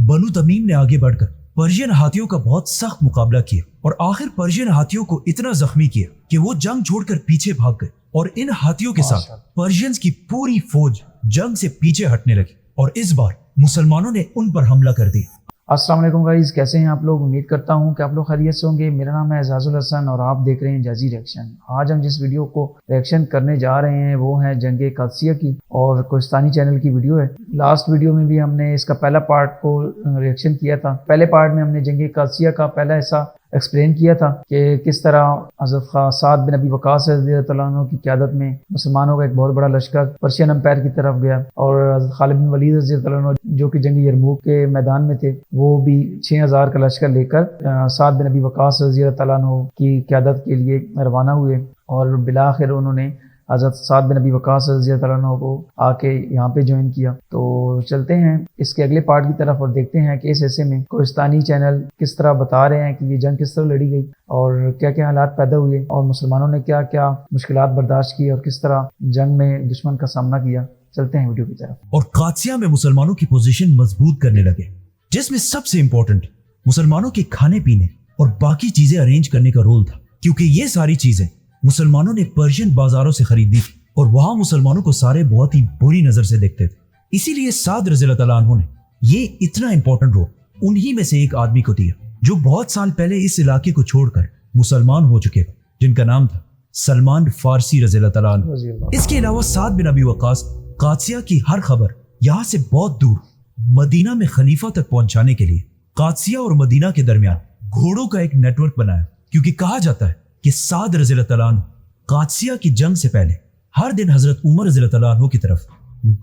बनु तमीम ने आगे बढ़कर पर्शियन हाथियों का बहुत सख्त मुकाबला किया और आखिर पर्शियन हाथियों को इतना जख्मी किया कि वो जंग छोड़कर पीछे भाग गए और इन हाथियों के साथ पर्शियंस की पूरी फौज जंग से पीछे हटने लगी और इस बार मुसलमानों ने उन पर हमला कर दिया। अस्सलाम वालेकुम गाइस, कैसे हैं आप लोग। उम्मीद करता हूं कि आप लोग खैरियत से होंगे। मेरा नाम है एजाजुल हसन और आप देख रहे हैं जाजी रिएक्शन। आज हम जिस वीडियो को रिएक्शन करने जा रहे हैं वो है जंग कादसिया की और कोहिस्तानी चैनल की वीडियो है। लास्ट वीडियो में भी हमने इसका पहला पार्ट को रिएक्शन किया था। पहले पार्ट में हमने जंग कादसिया का पहला हिस्सा एक्सप्लेन किया था कि किस तरह हज़रत साद बिन अबी वक़ास रज़ियल्लाहु अन्हु की क़यादत में मुसलमानों का एक बहुत बड़ा लश्कर पर्शियन एम्पायर की तरफ गया और हज़रत खालिद बिन वलीद रज़ियल्लाहु अन्हु जो कि जंग यरमूक के मैदान में थे वो भी 6000 का लश्कर लेकर साद बिन अबी वक़ास रज़ियल्लाहु अन्हु की क़यादत के लिए रवाना हुए और बिलाखिर उन्होंने हज़रत साद बिन अबी वक़ास रज़ियल्लाहु अन्हु को आके यहाँ पे ज्वाइन किया। तो चलते हैं इसके अगले पार्ट की तरफ और देखते हैं कि इस हिस्से में कोहिस्तानी चैनल किस तरह बता रहे हैं कि ये जंग किस तरह लड़ी गई और क्या क्या हालात पैदा हुए और मुसलमानों ने क्या क्या मुश्किलात बर्दाश्त की और किस तरह जंग में दुश्मन का सामना किया। चलते हैं वीडियो की तरफ। और कादसिया में मुसलमानों की पोजीशन मजबूत करने लगे, जिसमें सबसे इंपॉर्टेंट मुसलमानों के खाने पीने और बाकी चीजें अरेंज करने का रोल था, क्योंकि ये सारी चीजें मुसलमानों ने पर्शियन बाजारों से खरीदी थी और वहां मुसलमानों को सारे बहुत ही बुरी नजर से देखते थे। इसीलिए साद रज़ियल्लाहु अन्हु ने ये इतना इंपॉर्टेंट रोल उन्हीं में से एक आदमी को दिया जो बहुत साल पहले इस इलाके को छोड़कर मुसलमान हो चुके थे, जिनका नाम था सलमान फारसी रज़ियल्लाहु अन्हु। इसके अलावा साद बिन अबी वक़ास कादसिया की हर खबर यहाँ से बहुत दूर मदीना में खलीफा तक पहुंचाने के लिए कादसिया और मदीना के दरमियान घोड़ों का एक नेटवर्क बनाया, क्योंकि कहा जाता है कि साद रज़ियल्लाहु अन्हु कादसिया की जंग से पहले हर दिन हजरत उमर रज़ियल्लाहु अन्हु की तरफ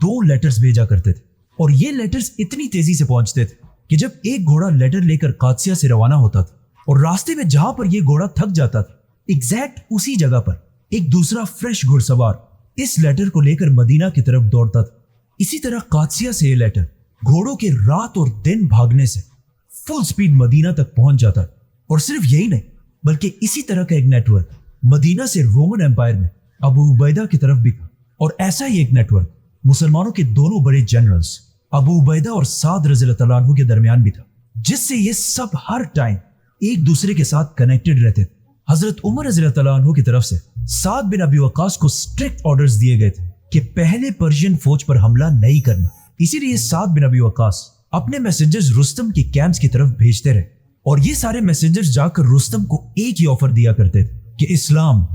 2 लेटर्स भेजा करते थे और ये लेटर्स इतनी तेजी से पहुंचते थे कि जब एक घोड़ा लेटर लेकर कादसिया से रवाना होता था और रास्ते में जहां पर ये घोड़ा थक जाता था, एग्जैक्ट उसी जगह पर एक दूसरा फ्रेश घुड़सवार इस लेटर को लेकर मदीना की तरफ दौड़ता था। इसी तरह कादसिया से ये लेटर घोड़ों के रात और दिन भागने से फुल स्पीड मदीना तक पहुंच जाता था। और सिर्फ यही नहीं, बल्कि इसी तरह का एक नेटवर्क मदीना से रोमन एम्पायर में अबू उबैदा की तरफ भी था और ऐसा ही एक नेटवर्क मुसलमानों के दोनों बड़े जनरल्स अबू उबैदा और साद रज़ियल्लाहु अन्हु के दरमियान भी था, जिससे ये सब हर टाइम एक दूसरे के साथ कनेक्टेड रहते थे। हजरत उमर रज़ियल्लाहु अन्हु की तरफ से साद बिन अबी वक़ास को स्ट्रिक्ट ऑर्डर्स दिए गए थे कि पहले पर्शियन फौज पर हमला नहीं करना। इसीलिए साद बिन अबी वक़ास अपने मैसेंजर्स रुस्तम के कैंप्स की तरफ भेजते रहे और ये सारे मैसेंजर्स जाकर रुस्तम को एक ही ऑफर दिया करते थे कि इस्लाम,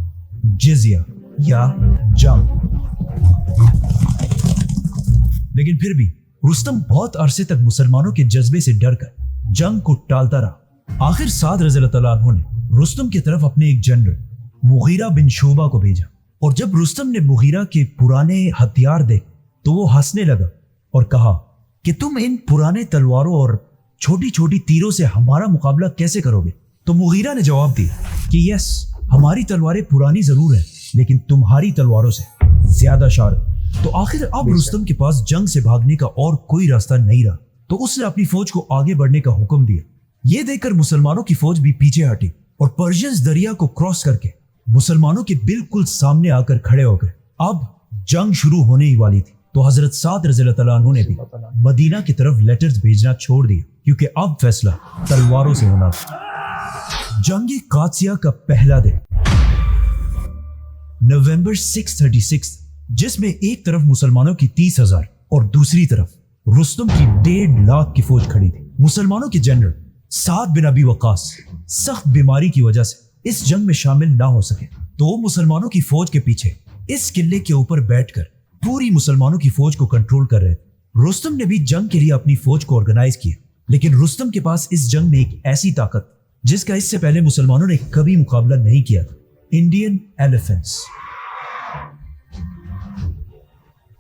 जिजिया या जंग। लेकिन फिर भी रुस्तम बहुत अरसे तक मुसलमानों के जज्बे से डरकर जंग को टालता रहा। आखिर साद रज़ियल्लाहु अन्हु ने रुस्तम की तरफ अपने एक जनरल मुगीरा बिन शोबा को भेजा और जब रुस्तम ने मुगीरा के पुराने हथियार देखे तो वो हंसने लगा और कहा कि तुम इन पुराने तलवारों और छोटी छोटी तीरों से हमारा मुकाबला कैसे करोगे। तो मुगीरा ने जवाब दिया कि यस, हमारी तलवारें पुरानी जरूर है लेकिन तुम्हारी तलवारों से ज्यादा शार्प। तो आखिर अब रुस्तम के पास जंग से भागने का और कोई रास्ता नहीं रहा, तो उसने अपनी फौज को आगे बढ़ने का हुक्म दिया। ये देखकर मुसलमानों की फौज भी पीछे हटी और पर्शियंस दरिया को क्रॉस करके मुसलमानों के बिल्कुल सामने आकर खड़े हो गए। अब जंग शुरू होने ही वाली थी, तो हजरत साद रज़ियल्लाहु अन्हु ने भी मदीना की तरफ लेटर्स भेजना छोड़ दिया, क्योंकि अब फैसला तलवारों से होना था। जंग कादसिया का पहला दिन नवंबर 636, जिसमें एक तरफ मुसलमानों की 30,000 और दूसरी तरफ रुस्तम की 1.5 लाख की फौज खड़ी थी। मुसलमानों के जनरल साद बिन अबी वक़ास सख्त बीमारी की वजह से इस जंग में शामिल ना हो सके, तो वो मुसलमानों की फौज के पीछे इस किले के ऊपर बैठकर पूरी मुसलमानों की फौज को कंट्रोल कर रहे थे। रुस्तम ने भी जंग के लिए अपनी फौज को ऑर्गेनाइज किया, लेकिन रुस्तम के पास इस जंग में एक ऐसी ताकत जिसका इससे पहले मुसलमानों ने कभी मुकाबला नहीं किया था, इंडियन एलिफेंट्स।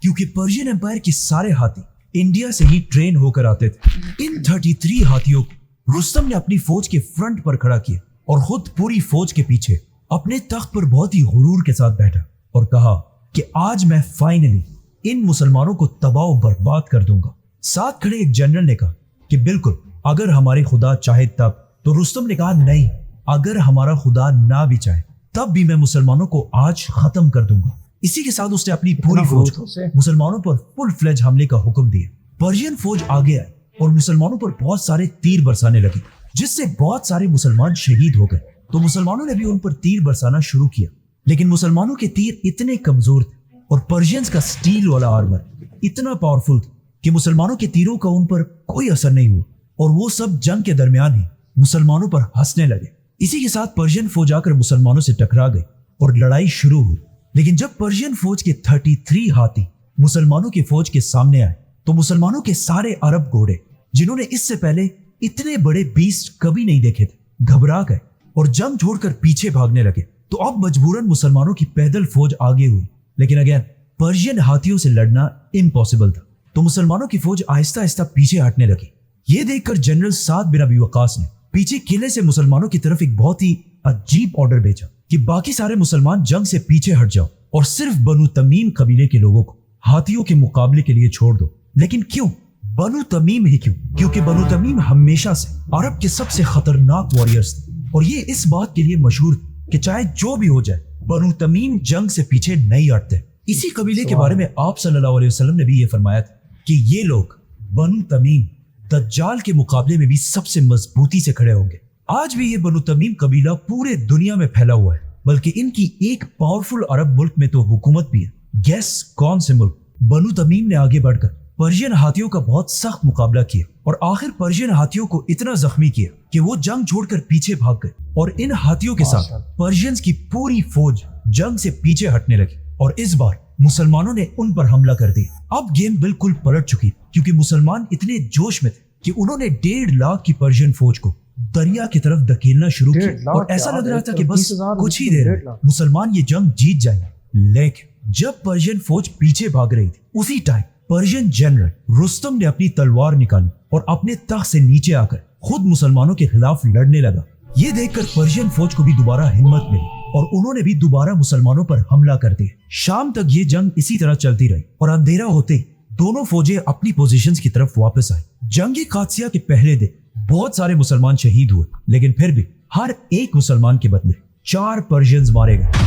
क्योंकि पर्शियन एम्पायर के सारे हाथी इंडिया से ही ट्रेन होकर आते थे। इन 33 हाथियों को रुस्तम ने अपनी फौज के फ्रंट पर खड़ा किया और खुद पूरी फौज के पीछे अपने तख्त पर बहुत ही गुरूर के साथ बैठा और कहा कि आज मैं फाइनली इन मुसलमानों को तबाह बर्बाद कर दूंगा। साथ खड़े एक जनरल ने कहा कि बिल्कुल, अगर हमारे खुदा चाहे तब। तो रुस्तम ने कहा नहीं, अगर हमारा खुदा ना भी चाहे तब भी मैं मुसलमानों को आज खत्म कर दूंगा। इसी के साथ उसने अपनी पूरी फौज को मुसलमानों पर फुल फ्लेज हमले का हुक्म दिया। पर्शियन फौज आगे आई और मुसलमानों पर बहुत सारे तीर बरसाने लगे, जिससे बहुत सारे मुसलमान शहीद हो गए। तो मुसलमानों ने भी उन पर तीर बरसाना शुरू किया, लेकिन मुसलमानों के तीर इतने कमजोर थे और पर्शियंस का स्टील वाला आर्मर इतना पावरफुल था कि मुसलमानों के तीरों का उन पर कोई असर नहीं हुआ और वो सब जंग के दरमियान ही मुसलमानों पर हंसने लगे। इसी के साथ पर्शियन फौज आकर मुसलमानों से टकरा गई और लड़ाई शुरू हुई। लेकिन जब पर्शियन फौज के 33 हाथी मुसलमानों की फौज के सामने आए तो मुसलमानों के सारे अरब घोड़े, जिन्होंने इससे पहले इतने बड़े बीस्ट कभी नहीं देखे थे, घबरा गए और जंग छोड़कर पीछे भागने लगे। तो अब मजबूरन मुसलमानों की पैदल फौज आगे हुई, लेकिन अगेन पर्शियन हाथियों से लड़ना इम्पॉसिबल था। तो मुसलमानों की फौज आहिस्ता आहिस्ता पीछे हटने लगी। ये देखकर जनरल साद बिन अबी वक्कास ने पीछे किले से मुसलमानों की तरफ एक बहुत ही अजीब ऑर्डर भेजा कि बाकी सारे मुसलमान जंग से पीछे हट जाओ और सिर्फ बनु तमीम कबीले के लोगों को हाथियों के मुकाबले के लिए छोड़ दो। लेकिन क्यों बनु तमीम ही क्यों? क्योंकि बनु तमीम हमेशा से अरब के सबसे खतरनाक वॉरियर्स थे और ये इस बात के लिए मशहूर कि चाहे जो भी हो जाए बनु तमीम जंग से पीछे नहीं हटते। इसी कबीले के बारे में आप सल्लल्लाहु अलैहि वसल्लम ने भी ये फरमाया था कि ये लोग बनु तमीम दज्जाल के मुकाबले में भी सबसे मजबूती से खड़े होंगे। आज भी ये बनु तमीम कबीला पूरे दुनिया में फैला हुआ है, बल्कि इनकी एक पावरफुल अरब मुल्क में तो हुकूमत भी है। गैस कौन से मुल्क? बनु तमीम ने आगे बढ़कर पर्शियन हाथियों का बहुत सख्त मुकाबला किया और आखिर पर्शियन हाथियों को इतना जख्मी किया कि वो जंग छोड़कर पीछे भाग गए और इन हाथियों के साथ पर्शियंस की पूरी फौज जंग से पीछे हटने लगी और इस बार मुसलमानों ने उन पर हमला कर दिया। अब गेम बिल्कुल पलट चुकी क्योंकि मुसलमान इतने जोश में थे कि उन्होंने 1.5 लाख की पर्शियन फौज को दरिया की तरफ धकेलना शुरू किया और ऐसा लग रहा था कि बस कुछ ही देर में मुसलमान ये जंग जीत जाएंगे। लेकिन जब पर्शियन फौज पीछे भाग रही थी, उसी टाइम पर्शियन जनरल रुस्तम ने अपनी तलवार निकाली और अपने तख्त से नीचे आकर खुद मुसलमानों के खिलाफ लड़ने लगा। ये देखकर पर्शियन फौज को भी दोबारा हिम्मत मिली और उन्होंने भी दोबारा मुसलमानों पर हमला कर दिया। शाम तक ये जंग इसी तरह चलती रही और अंधेरा होते दोनों फौजें अपनी पोजीशंस की तरफ वापस आई। जंगी कादसिया के पहले दिन बहुत सारे मुसलमान शहीद हुए, लेकिन फिर भी हर एक मुसलमान के बदले 4 पर्शियंस मारे गए।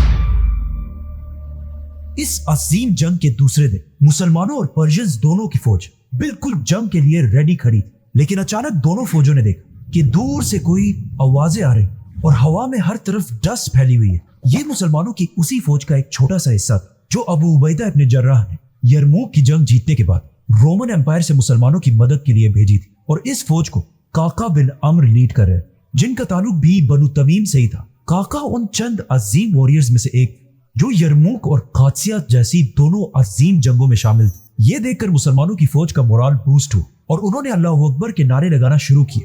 इस अजीम जंग के दूसरे दिन मुसलमानों और पर्शियंस दोनों की फौज बिल्कुल जंग के लिए रेडी खड़ी थी, लेकिन अचानक दोनों फौजों ने देखा कि दूर से कोई आवाजें आ रही और हवा में हर तरफ डस्ट फैली हुई है। ये मुसलमानों की उसी फौज का एक छोटा सा हिस्सा था जो अबू उबैदा इब्न जर्राह ने यरमूक की जंग जीतने के बाद रोमन एम्पायर से मुसलमानों की मदद के लिए भेजी थी और इस फौज को काका बिन अम्र लीड कर रहे, जिनका ताल्लुक भी बनु तमीम से ही था। काका उन चंद अजीम वॉरियर्स में से एक जो यरमूक और कादसिया जैसी दोनों अजीम जंगों में शामिल थे। ये देखकर मुसलमानों की फौज का मोराल बूस्ट हुआ और उन्होंने अल्लाह अकबर के नारे लगाना शुरू किए।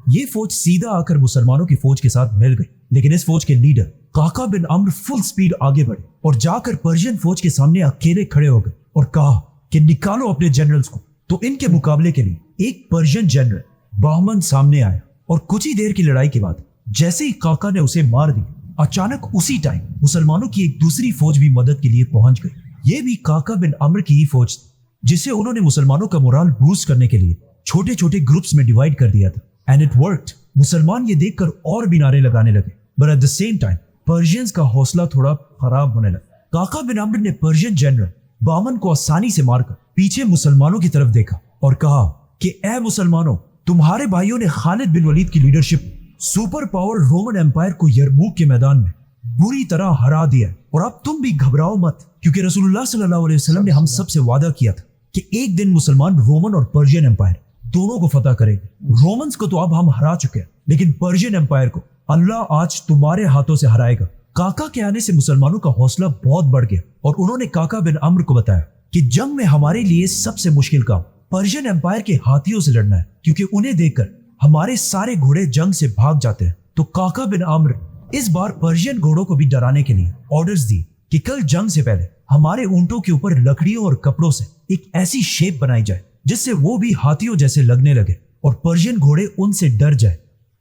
ये फौज सीधा आकर मुसलमानों की फौज के साथ मिल गई, लेकिन इस फौज के लीडर काका बिन अम्र फुल स्पीड आगे बढ़े और जाकर पर्शियन फौज के सामने अकेले खड़े हो गए और कहा कि निकालो अपने जनरल्स को। तो इनके मुकाबले के लिए एक पर्शियन जनरल बहमन सामने आया और कुछ ही देर की लड़ाई के बाद जैसे ही काका ने उसे मार दिया, अचानक उसी टाइम मुसलमानों की एक दूसरी फौज भी मदद के लिए पहुंच गई। ये भी काका बिन अम्र की ही फौज थी, जिसे उन्होंने मुसलमानों का मोराल बूस्ट करने के लिए छोटे छोटे ग्रुप्स में डिवाइड कर दिया था। And it worked. मुसलमान ये देखकर और भी नारे लगाने लगे, but at the same time Persians का हौसला थोड़ा खराब होने लगा। काका बिन अम्र ने पर्शियन जनरल बामन को आसानी से मारकर पीछे मुसलमानों की तरफ देखा और कहा कि ए मुसलमानों, तुम्हारे भाइयों ने खालिद बिन वलीद की leadership super power Roman empire को यरमूक के मैदान में बुरी तरह हरा दिया है और अब तुम भी घबराओ मत, क्योंकि रसूलुल्लाह सल्लल्लाहु अलैहि वसल्लम ने हम सबसे वादा किया था कि एक दिन मुसलमान रोमन और पर्शियन एम्पायर दोनों को फतह करेंगे। रोमन्स को तो अब हम हरा चुके हैं, लेकिन पर्शियन एम्पायर को अल्लाह आज तुम्हारे हाथों से हराएगा। काका के आने से मुसलमानों का हौसला बहुत बढ़ गया और उन्होंने काका बिन अम्र को बताया कि जंग में हमारे लिए सबसे मुश्किल काम पर्शियन एम्पायर के हाथियों से लड़ना है, क्योंकि उन्हें देखकर हमारे सारे घोड़े जंग से भाग जाते हैं। तो काका बिन अम्र इस बार पर्शियन घोड़ों को भी डराने के लिए ऑर्डर्स दिए कि कल जंग से पहले हमारे ऊंटों के ऊपर लकड़ियों और कपड़ों से एक ऐसी शेप बनाई जाए जिससे वो भी हाथियों जैसे लगने लगे और पर्शियन घोड़े उनसे डर जाए।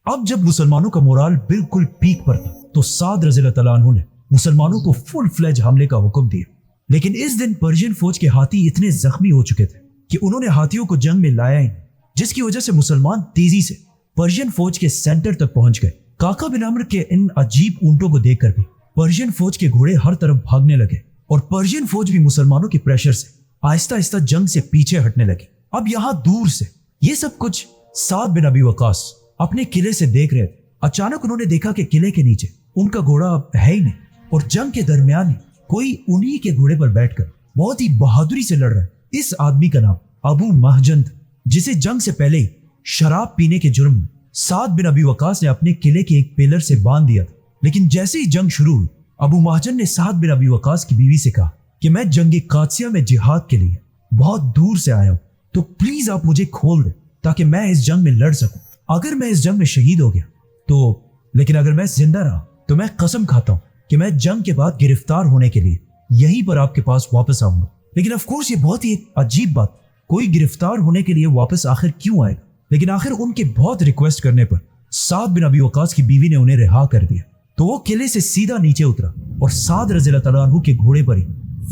अब जब मुसलमानों का मोराल बिल्कुल पीक पर था तो साद रज़ियल्लाहु तआला अन्हु ने मुसलमानों को फुल फ्लेज हमले का हुक्म दिया, लेकिन इस दिन पर्शियन फौज के हाथी इतने जख्मी हो चुके थे कि उन्होंने हाथियों को जंग में लाया ही, जिसकी वजह से मुसलमान तेजी से पर्शियन फौज के सेंटर तक पहुंच गए। काका बिन अम्र के इन अजीब ऊंटों को देखकर भी पर्शियन फौज के घोड़े हर तरफ भागने लगे और पर्शियन फौज भी मुसलमानों के प्रेशर से आहिस्ता आहिस्ता जंग से पीछे हटने लगे। अब यहाँ दूर से ये सब कुछ साद बिन अबी वकास अपने किले से देख रहे थे। अचानक उन्होंने देखा कि किले के नीचे उनका घोड़ा अब है ही नहीं और जंग के दरमियान ही कोई उन्हीं के घोड़े पर बैठकर बहुत ही बहादुरी से लड़ रहा है। इस आदमी का नाम अबू महजन था, जिसे जंग से पहले ही शराब पीने के जुर्म में साद बिन अबी वकास ने अपने किले के एक पिलर से बांध दिया था। लेकिन जैसे ही जंग शुरू हुई, अबू महजन ने साद बिन अबी वकास की बीवी से कहा कि मैं जंग कादसिया में जिहाद के लिए बहुत दूर से आया हूं, तो प्लीज आप मुझे खोल दें ताकि मैं इस जंग में लड़ सकूं। अगर मैं इस जंग में शहीद हो गया तो, लेकिन अगर मैं जिंदा रहा तो मैं कसम खाता हूं कि मैं जंग के बाद गिरफ्तार होने के लिए यहीं पर आपके पास वापस आऊंगा। लेकिन ऑफ कोर्स ये बहुत ही अजीब बात, कोई गिरफ्तार होने के लिए वापस आखिर क्यों आएगा? लेकिन आखिर उनके बहुत रिक्वेस्ट करने पर साद बिन अबी वकास की बीवी ने उन्हें रिहा कर दिया। तो वो किले से सीधा नीचे उतरा और साद रज़ी अल्लाह तआला अन्हु के घोड़े पर ही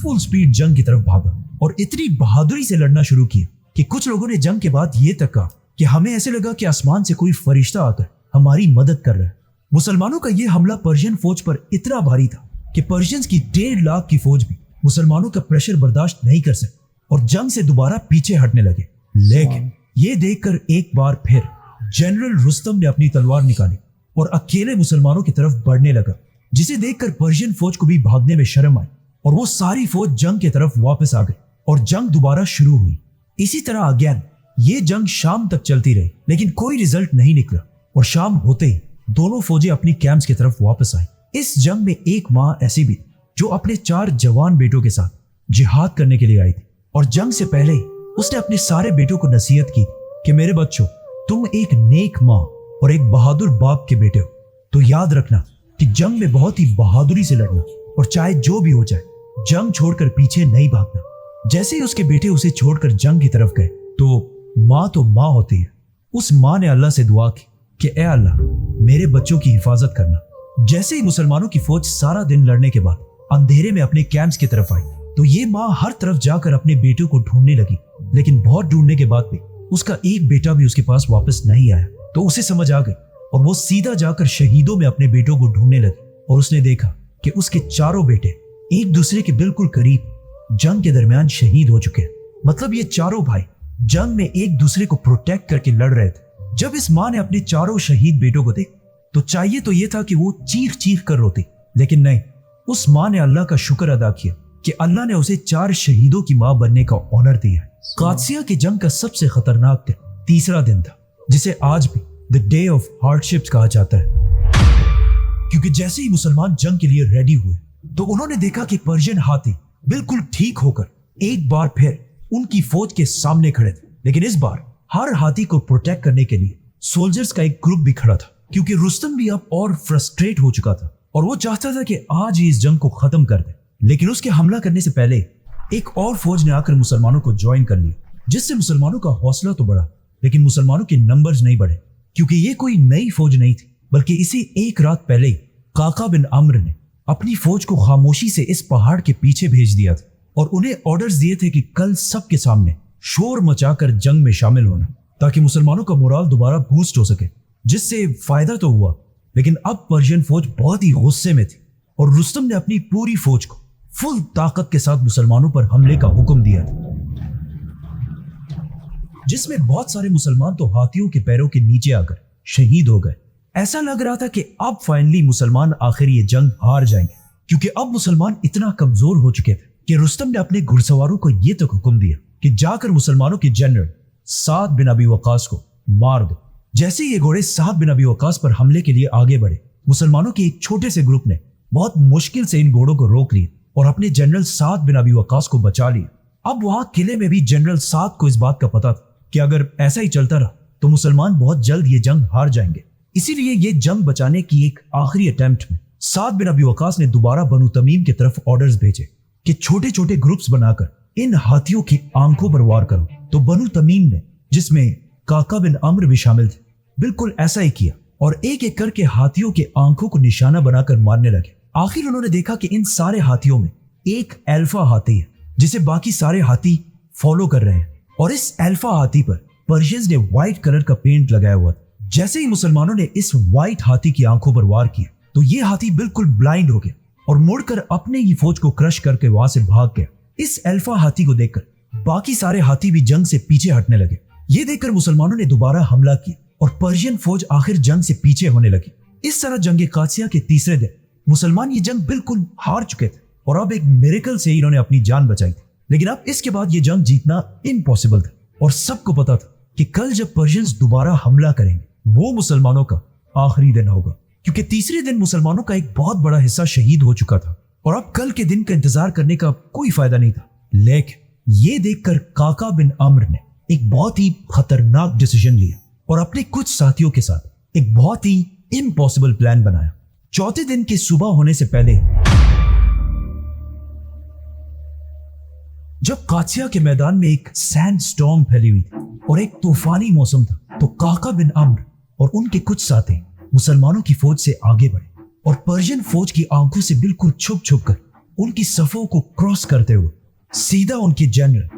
फुल स्पीड जंग की तरफ भागा और इतनी बहादुरी से लड़ना शुरू किया कि कुछ लोगों ने जंग के बाद ये तक कहा कि हमें ऐसे लगा कि आसमान से कोई फरिश्ता आकर हमारी मदद कर रहा है। मुसलमानों का ये हमला पर्शियन फौज पर इतना भारी था कि पर्शियंस की 1.5 लाख की फौज भी मुसलमानों का प्रेशर बर्दाश्त नहीं कर सकी और जंग से दोबारा पीछे हटने लगे। लेकिन ये देखकर एक बार फिर जनरल रुस्तम ने अपनी तलवार निकाली और अकेले मुसलमानों की तरफ बढ़ने लगा, जिसे देखकर पर्शियन फौज को भी भागने में शर्म आई और वो सारी फौज जंग की तरफ वापस आ गई और जंग दोबारा शुरू हुई। इसी तरह अगेन ये जंग शाम तक चलती रही, लेकिन कोई रिजल्ट नहीं निकला और शाम होते ही दोनों फौजें अपनी कैंप्स की तरफ वापस आई। इस जंग में एक माँ ऐसी भी जो अपने 4 जवान बेटों के साथ जिहाद करने के लिए आई थी और जंग से पहले ही उसने अपने सारे बेटों को नसीहत की कि मेरे बच्चों, तुम एक नेक माँ और एक बहादुर बाप के बेटे हो, तो याद रखना कि जंग में बहुत ही बहादुरी से लड़ना और चाहे जो भी हो जाए जंग छोड़कर पीछे नहीं भागना। जैसे ही उसके बेटे उसे छोड़कर जंग की तरफ गए तो माँ होती है। उस माँ ने अल्लाह से दुआ की कि ए अल्लाह, मेरे बच्चों की हिफाजत करना। जैसे ही मुसलमानों की फौज सारा दिन लड़ने के बाद अंधेरे में अपने कैंप्स की तरफ आई तो ये माँ हर तरफ जाकर अपने बेटों को ढूंढने लगी, लेकिन बहुत ढूंढने के बाद भी उसका एक बेटा भी उसके पास वापस नहीं आया। तो उसे समझ आ गई और वो सीधा जाकर शहीदों में अपने बेटों को ढूंढने लगी और उसने देखा कि उसके 4 बेटे एक दूसरे के बिल्कुल करीब जंग के दरमियान शहीद हो चुके हैं। मतलब ये 4 भाई जंग में एक दूसरे को प्रोटेक्ट करके लड़ रहे थे। जब इस माँ ने अपने 4 शहीद बेटों को देखा तो चाहिए तो ये था कि वो चीख चीख कर रोती, लेकिन नहीं, उस माँ ने अल्लाह का शुक्र अदा किया कि अल्लाह ने उसे 4 शहीदों की माँ बनने का ऑनर दिया। कादसिया की जंग का सबसे खतरनाक दिन 3रा दिन था, जिसे आज भी द डे ऑफ हार्डशिप्स कहा जाता है, क्योंकि जैसे ही मुसलमान जंग के लिए रेडी हुए तो उन्होंने देखा कि पर्शियन हाथी बिल्कुल ठीक होकर एक बार फिर उनकी फौज के सामने खड़े थे। लेकिन इस बार हर हाथी को प्रोटेक्ट करने के लिए सोल्जर्स का एक ग्रुप भी खड़ा था, क्योंकि रुस्तम भी अब और फ्रस्ट्रेट हो चुका था और वो चाहता था कि आज ही इस जंग को खत्म कर दे। लेकिन उसके हमला करने से पहले एक और फौज ने आकर मुसलमानों को ज्वाइन कर लिया, जिससे मुसलमानों का हौसला तो बढ़ा लेकिन मुसलमानों के नंबर्स नहीं बढ़े, क्योंकि ये कोई नई फौज नहीं थी, बल्कि इसे एक रात पहले ही काका बिन अम्र ने अपनी फौज को खामोशी से इस पहाड़ के पीछे भेज दिया था और उन्हें ऑर्डर्स दिए थे कि कल सबके सामने शोर मचाकर जंग में शामिल होना, ताकि मुसलमानों का मोराल दोबारा बूस्ट हो सके। जिससे फायदा तो हुआ, लेकिन अब पर्शियन फौज बहुत ही गुस्से में थी और रुस्तम ने अपनी पूरी फौज को फुल ताकत के साथ मुसलमानों पर हमले का हुक्म दिया था, जिसमें बहुत सारे मुसलमान तो हाथियों के पैरों के नीचे आकर शहीद हो गए। ऐसा लग रहा था कि अब फाइनली मुसलमान आखिर ये जंग हार जाएंगे, क्योंकि अब मुसलमान इतना कमजोर हो चुके थे कि रुस्तम ने अपने घुड़सवारों को यह तक हुक्म दिया कि जाकर मुसलमानों के जनरल साद बिन अबी वकास को मार दो। जैसे ये घोड़े साद बिन अबी वकास पर हमले के लिए आगे बढ़े, मुसलमानों के एक छोटे से ग्रुप ने बहुत मुश्किल से इन घोड़ों को रोक लिया और अपने जनरल साद बिन अबी वकास को बचा लिया। अब वहां किले में भी जनरल साद को इस बात का पता था कि अगर ऐसा ही चलता रहा तो मुसलमान बहुत जल्द ये जंग हार जाएंगे। इसीलिए ये जंग बचाने की एक आखिरी अटेम्प्ट में साद बिन अबी वकास ने दोबारा बनु तमीम की तरफ ऑर्डर्स भेजे कि छोटे छोटे ग्रुप्स बनाकर इन हाथियों की आंखों पर वार करो। तो बनु तमीम ने, जिसमें काका बिन अम्र भी शामिल थे, बिल्कुल ऐसा ही किया और एक एक करके हाथियों के आंखों को निशाना बनाकर मारने लगे। आखिर उन्होंने देखा कि इन सारे हाथियों में एक अल्फा हाथी है जिसे बाकी सारे हाथी फॉलो कर रहे हैं, और इस अल्फा हाथी पर पर्शियंस ने व्हाइट कलर का पेंट लगाया हुआ था। जैसे ही मुसलमानों ने इस व्हाइट हाथी की आंखों पर वार किया तो ये हाथी बिल्कुल ब्लाइंड हो गया और मुड़कर अपने ही फौज को क्रश करके वहां से भाग गया। इस अल्फा हाथी को देखकर बाकी सारे हाथी भी जंग से पीछे हटने लगे। ये देखकर मुसलमानों ने दोबारा हमला किया और पर्शियन फौज आखिर जंग से पीछे होने लगी। इस तरह जंग कादसिया के तीसरे दिन मुसलमान ये जंग बिल्कुल हार चुके थे और अब एक मिरेकल से इन्होंने अपनी जान बचाई थी। लेकिन अब इसके बाद ये जंग जीतना इम्पॉसिबल था और सबको पता था कि कल जब पर्शियंस दोबारा हमला करेंगे वो मुसलमानों का आखिरी दिन होगा, क्योंकि तीसरे दिन मुसलमानों का एक बहुत बड़ा हिस्सा शहीद हो चुका था और अब कल के दिन का इंतजार करने का कोई फायदा नहीं था। लेकिन ये देखकर काका बिन अम्र ने एक बहुत ही खतरनाक डिसीजन लिया और अपने कुछ साथियों के साथ एक बहुत ही इम्पॉसिबल प्लान बनाया। चौथे दिन की सुबह होने से पहले जब कादसिया के मैदान में एक सैंड स्टॉर्म फैली हुई थी और एक तूफानी मौसम था, तो काका बिन अम्र और उनके कुछ साथी मुसलमानों की फौज से आगे बढ़े और पर्शियन फौज की आंखों से बिल्कुल छुप छुप कर उनकी सफों को क्रॉस करते हुए सीधा उनके जनरल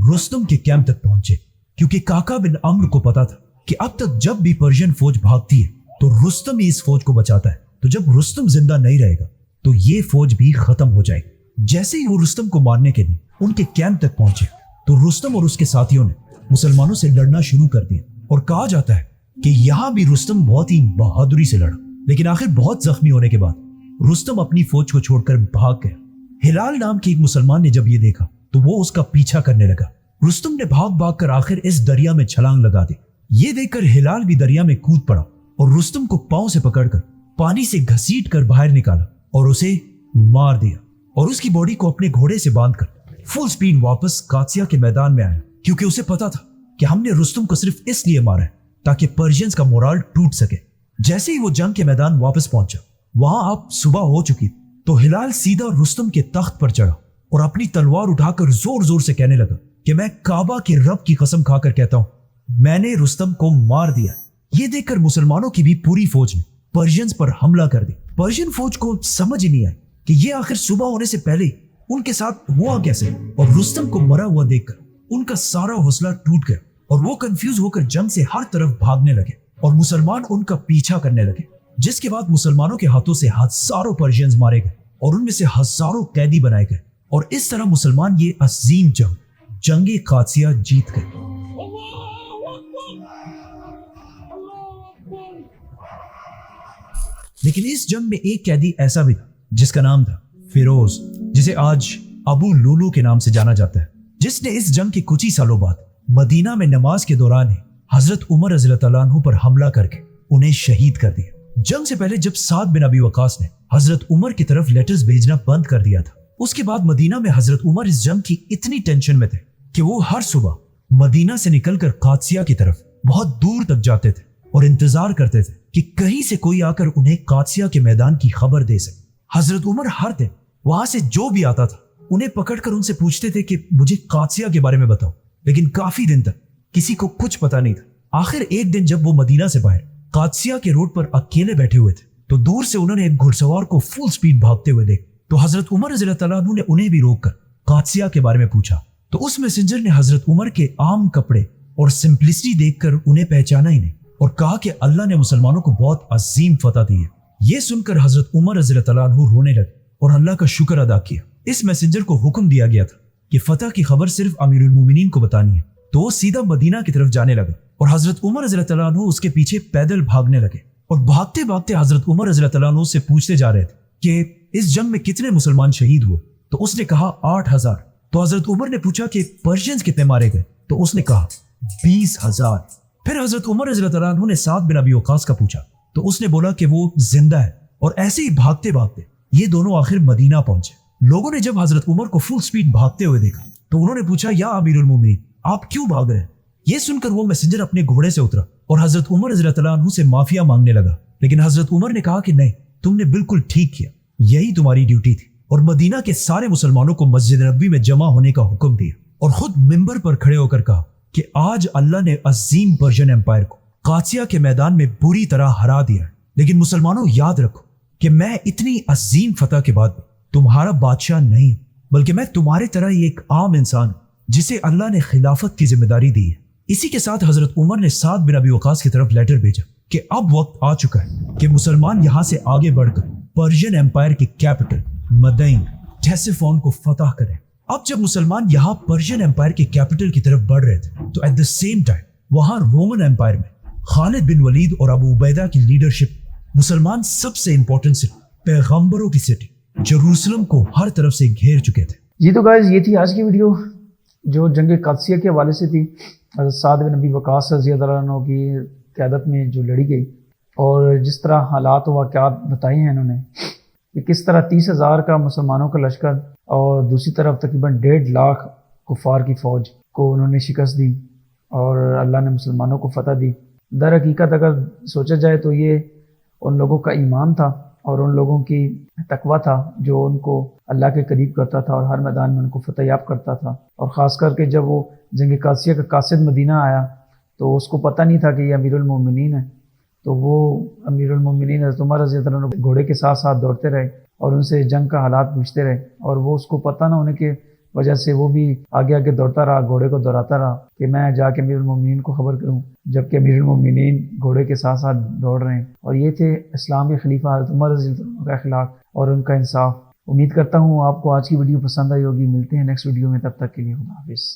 रुस्तम के कैंप तक पहुंचे, क्योंकि काका बिन अम्र को पता था कि अब तक जब भी पर्शियन फौज भागती है तो रुस्तम ही इस फौज को बचाता है। तो जब रुस्तम जिंदा नहीं रहेगा तो ये फौज भी खत्म हो जाएगी। जैसे ही वो रुस्तम को मारने के लिए उनके कैंप तक पहुंचे तो रुस्तम और उसके साथियों ने मुसलमानों से लड़ना शुरू कर दिया और कहा जाता है कि यहाँ भी रुस्तम बहुत ही बहादुरी से लड़ा, लेकिन आखिर बहुत जख्मी होने के बाद रुस्तम अपनी फौज को छोड़कर भाग गया। हिलाल नाम के एक मुसलमान ने जब ये देखा तो वो उसका पीछा करने लगा। रुस्तम ने भाग भाग कर आखिर इस दरिया में छलांग लगा दी। ये देखकर हिलाल भी दरिया में कूद पड़ा और रुस्तम को पांव से पकड़कर पानी से घसीट कर बाहर निकाला और उसे मार दिया और उसकी बॉडी को अपने घोड़े से बांधकर फुल स्पीड वापस कादसिया के मैदान में आया, क्योंकि उसे पता था कि हमने रुस्तम को सिर्फ इसलिए मारा है ताकि पर्शियंस का मोराल टूट सके। जैसे ही वो जंग के मैदान वापस पहुंचा, वहां अब सुबह हो चुकी तो हिलाल सीधा रुस्तम के तख्त पर चढ़ा और अपनी तलवार उठाकर जोर जोर से कहने लगा कि मैं काबा के रब की कसम खाकर कहता हूं, मैंने रुस्तम को मार दिया। ये देखकर मुसलमानों की भी पूरी फौज ने पर्शियंस पर हमला कर दी। पर्शियन फौज को समझ ही नहीं आया कि ये आखिर सुबह होने से पहले उनके साथ हुआ कैसे, और रुस्तम को मरा हुआ देखकर उनका सारा हौसला टूट गया और वो कंफ्यूज होकर जंग से हर तरफ भागने लगे और मुसलमान उनका पीछा करने लगे। जिसके बाद मुसलमानों के हाथों से हजारों पर्शियंस मारे गए और उनमें से हजारों कैदी बनाए गए और इस तरह मुसलमान ये अजीम जंग कादसिया जीत गए। लेकिन इस जंग में एक कैदी ऐसा भी था जिसका नाम था फिरोज, जिसे आज अबू लुलू के नाम से जाना जाता है, जिसने इस जंग के कुछ ही सालों बाद मदीना में नमाज के दौरान ही हजरत उमर रज़ियल्लाहु अन्हु पर हमला करके उन्हें शहीद कर दिया। जंग से पहले जब साद बिन अबी वकास ने हजरत उमर की तरफ लेटर्स भेजना बंद कर दिया था, उसके बाद मदीना में हजरत उमर इस जंग की इतनी टेंशन में थे कि वो हर सुबह मदीना से निकलकर कादसिया की तरफ बहुत दूर तक जाते थे और इंतजार करते थे कि कहीं से कोई आकर उन्हें कादसिया के मैदान की खबर दे सके। हजरत उमर हर दिन वहां से जो भी आता था उन्हें पकड़कर उनसे पूछते थे कि मुझे कादसिया के बारे में बताओ, लेकिन काफी दिन तक किसी को कुछ पता नहीं था। आखिर एक दिन जब वो मदीना से बाहर कादसिया के रोड पर अकेले बैठे हुए थे तो दूर से उन्होंने एक घुड़सवार को फुल स्पीड भागते हुए देख, तो हजरत उमर रज़ियल्लाहु अन्हु ने उन्हें भी रोककर कादसिया के बारे में पूछा। तो उस मैसेंजर ने हजरत उमर के आम कपड़े और सिंपलिसिटी देखकर उन्हें पहचाना ही नहीं और कहा कि अल्लाह ने मुसलमानों को बहुत अजीम फतह दी है। ये सुनकर हजरत उमर रज़ियल्लाहु अन्हु रोने लगे और अल्लाह का शुक्र अदा किया। इस मैसेंजर को हुक्म दिया गया था कि फतह की खबर सिर्फ अमीरुल मोमिनीन को बतानी है, तो वो सीधा मदीना की तरफ जाने लगा और हजरत उमर रज़ियल्लाहु अन्हु उसके पीछे पैदल भागने लगे और भागते भागते हजरत उमर रज़ियल्लाहु अन्हु से पूछते जा रहे थे कि इस जंग में कितने मुसलमान शहीद हुए। तो उसने कहा 8000। तो हजरत उमर ने पूछा कि पर्शियंस कितने मारे गए, तो उसने कहा 20000। फिर हजरत उमर रज़ियल्लाहु अन्हु ने साद बिन अबी वकास का पूछा, तो उसने बोला कि वो जिंदा है। और ऐसे ही भागते भागते ये दोनों आखिर मदीना पहुंचे। लोगों ने जब हजरत उमर को फुल स्पीड भागते हुए देखा तो उन्होंने पूछा, या अमीरुल मोमिनीन आप क्यों भाग रहे हैं? ये सुनकर वो मैसेंजर अपने घोड़े से उतरा और हजरत उमर रज़ियल्लाहु अन्हु से माफिया मांगने लगा, लेकिन हजरत उमर ने कहा कि नहीं, तुमने बिल्कुल ठीक किया, यही तुम्हारी ड्यूटी थी। और मदीना के सारे मुसलमानों को मस्जिद नबी में जमा होने का हुक्म दिया और खुद मिंबर पर खड़े होकर कहा कि आज अल्लाह ने अजीम पर्शियन एम्पायर को कादसिया के मैदान में बुरी तरह हरा दिया है, लेकिन मुसलमानों याद रखो कि मैं इतनी अजीम फतह के बाद तुम्हारा बादशाह नहीं हूं, बल्कि मैं तुम्हारे तरह ही एक आम इंसान हूं जिसे अल्लाह ने खिलाफत की जिम्मेदारी दी है। इसी के साथ हजरत उमर ने साद बिन अबी वकास की तरफ लेटर भेजा कि अब वक्त आ चुका है कि मुसलमान यहां से आगे बढ़कर पर्शियन एम्पायर के कैपिटल मदइन टेसिफोन को फतह करें अब जब मुसलमान यहाँ पर्शियन एम्पायर के कैपिटल की तरफ बढ़ रहे थे तो एट द सेम टाइम वहां रोमन एम्पायर में खालिद बिन वलीद और अबू उबैदा की लीडरशिप मुसलमान सबसे इंपॉर्टेंट सिटी, पैगंबरों की सिटी जेरूसलम को हर तरफ से घेर चुके थे। जी तो गाइस ये थी आज की वीडियो जो जंग कादसिया के हवाले से थी। हज़रत साद बिन अबी वक़ास रज़ियल्लाहु अन्हु की क़यादत में जो लड़ी गई और जिस तरह हालात व वाक़यात बताए हैं इन्होंने कि किस तरह 30,000 का मुसलमानों का लश्कर और दूसरी तरफ तकरीबन 1.5 लाख कुफ़ार की फ़ौज को उन्होंने शिकस्त दी और अल्लाह ने मुसलमानों को फ़तह दी। दर हकीकत अगर सोचा जाए तो ये उन लोगों का ईमान था और उन लोगों की तकवा था जो उनको अल्लाह के करीब करता था और हर मैदान में उनको फतह याब करता था। और ख़ास करके जब वो जंग कादसिया का कासिद मदीना आया तो उसको पता नहीं था कि ये अमीरुल मोमिनीन है, तो वो अमीरुल मोमिनीन हज़रत उमर रज़ियल्लाहु अन्हु घोड़े के साथ साथ दौड़ते रहे और उनसे जंग का हालात पूछते रहे और वो उसको पता ना होने के वजह से वो भी आगे आगे दौड़ता रहा, घोड़े को दौड़ाता रहा कि मैं जाके अमीरुल मोमिनीन को खबर करूं, जबकि अमीरुल मोमिनीन घोड़े के साथ साथ दौड़ रहे हैं। और ये थे इस्लाम के खलीफा हज़रत उमर रज़ियल्लाहु अन्हु का अखलाक और उनका इंसाफ। उम्मीद करता हूँ आपको आज की वीडियो पसंद आई होगी। मिलते हैं नेक्स्ट वीडियो में, तब तक के लिए खुदा हाफिज़।